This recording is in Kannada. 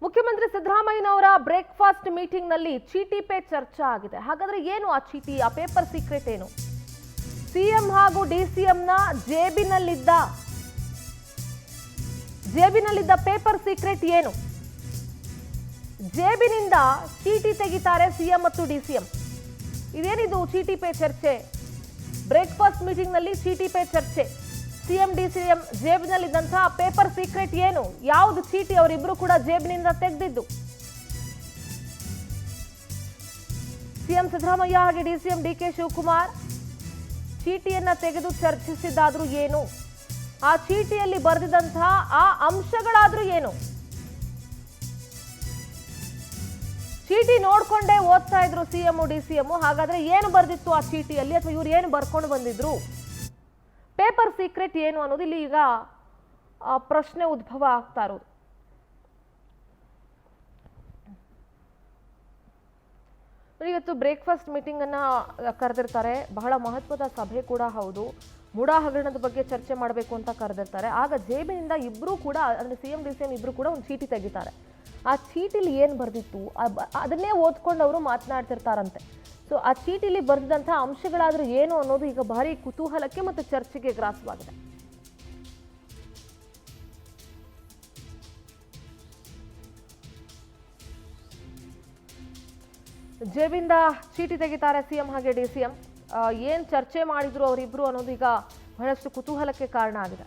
ಮುಖ್ಯಮಂತ್ರಿ ಸಿದ್ದರಾಮಯ್ಯನವರ ಬ್ರೇಕ್ಫಾಸ್ಟ್ ಮೀಟಿಂಗ್ ನಲ್ಲಿ ಚೀಟಿ ಪೇ ಚರ್ಚೆ ಆಗಿದೆ. ಹಾಗಾದ್ರೆ ಏನು ಆ ಚೀಟಿ, ಆ ಪೇಪರ್ ಸೀಕ್ರೆಟ್ ಏನು? ಸಿಎಂ ಹಾಗೂ ಡಿಸಿಎಂನ ಜೇಬಿನಲ್ಲಿದ್ದ ಪೇಪರ್ ಸೀಕ್ರೆಟ್ ಏನು? ಜೇಬಿನಿಂದ ಚೀಟಿ ತೆಗಿತಾರೆ ಸಿಎಂ ಮತ್ತು ಡಿಸಿಎಂ. ಇದೇನಿದು ಚೀಟಿ ಪೇ ಚರ್ಚೆ? ಬ್ರೇಕ್ಫಾಸ್ಟ್ ಮೀಟಿಂಗ್ ನಲ್ಲಿ ಚೀಟಿ ಪೇ ಚರ್ಚೆ. ಸಿಎಂ ಡಿಸಿಎಂ ಜೇಬಿನಲ್ಲಿದ್ದಂತಹ ಪೇಪರ್ ಸೀಕ್ರೆಟ್ ಏನು? ಯಾವುದು ಚೀಟಿ ಅವರಿಬ್ರು ಕೂಡ ಜೇಬಿನಿಂದ ತೆಗೆದಿದ್ದು? ಸಿಎಂ ಸಿದ್ದರಾಮಯ್ಯ ಹಾಗೆ ಡಿಸಿಎಂ ಡಿಕೆ ಶಿವಕುಮಾರ್ ಚೀಟಿಯನ್ನ ತೆಗೆದು ಚರ್ಚಿಸಿದ್ದಾದ್ರೂ ಏನು? ಆ ಚೀಟಿಯಲ್ಲಿ ಬರೆದಿದ್ದಂತಹ ಆ ಅಂಶಗಳಾದ್ರೂ ಏನು? ಚೀಟಿ ನೋಡ್ಕೊಂಡೇ ಓದ್ತಾ ಇದ್ರು ಸಿಎಂ ಡಿಸಿಎಂ. ಹಾಗಾದ್ರೆ ಏನು ಬರ್ದಿತ್ತು ಆ ಚೀಟಿಯಲ್ಲಿ, ಅಥವಾ ಇವ್ರು ಏನು ಬರ್ಕೊಂಡು ಬಂದಿದ್ರು? ಪೇಪರ್ ಸೀಕ್ರೆಟ್ ಏನು ಅನ್ನೋದು ಇಲ್ಲಿ ಈಗ ಪ್ರಶ್ನೆ ಉದ್ಭವ ಆಗ್ತಾ ಇರೋದು. ಇವತ್ತು ಬ್ರೇಕ್ಫಾಸ್ಟ್ ಮೀಟಿಂಗ್ ಅನ್ನ ಕರೆದಿರ್ತಾರೆ. ಬಹಳ ಮಹತ್ವದ ಸಭೆ ಕೂಡ ಹೌದು. ಮೂಡಾ ಹಗರಣದ ಬಗ್ಗೆ ಚರ್ಚೆ ಮಾಡಬೇಕು ಅಂತ ಕರೆದಿರ್ತಾರೆ. ಆಗ ಜೇಬಿನಿಂದ ಇಬ್ರು ಕೂಡ, ಅಂದ್ರೆ ಸಿಎಂ ಡಿಸಿಎಂ ಇಬ್ರು ಕೂಡ ಒಂದು ಚೀಟಿ ತೆಗಿತಾರೆ. ಆ ಚೀಟಿಲಿ ಏನು ಬರ್ದಿತ್ತು ಅದನ್ನೇ ಓದ್ಕೊಂಡು ಅವರು ಮಾತನಾಡ್ತಿರ್ತಾರಂತೆ. ಸೊ ಆ ಚೀಟಿಲಿ ಬರೆದಿದ್ದಂಥ ಅಂಶಗಳಾದ್ರೂ ಏನು ಅನ್ನೋದು ಈಗ ಭಾರಿ ಕುತೂಹಲಕ್ಕೆ ಮತ್ತು ಚರ್ಚೆಗೆ ಗ್ರಾಸವಾಗಿದೆ. ಜೇಬಿಂದ ಚೀಟಿ ತೆಗಿತಾರೆ ಸಿಎಂ ಹಾಗೆ ಡಿಸಿಎಂ. ಏನ್ ಚರ್ಚೆ ಮಾಡಿದ್ರು ಅವರಿಬ್ರು ಅನ್ನೋದು ಈಗ ಬಹಳಷ್ಟು ಕುತೂಹಲಕ್ಕೆ ಕಾರಣ ಆಗಿದೆ.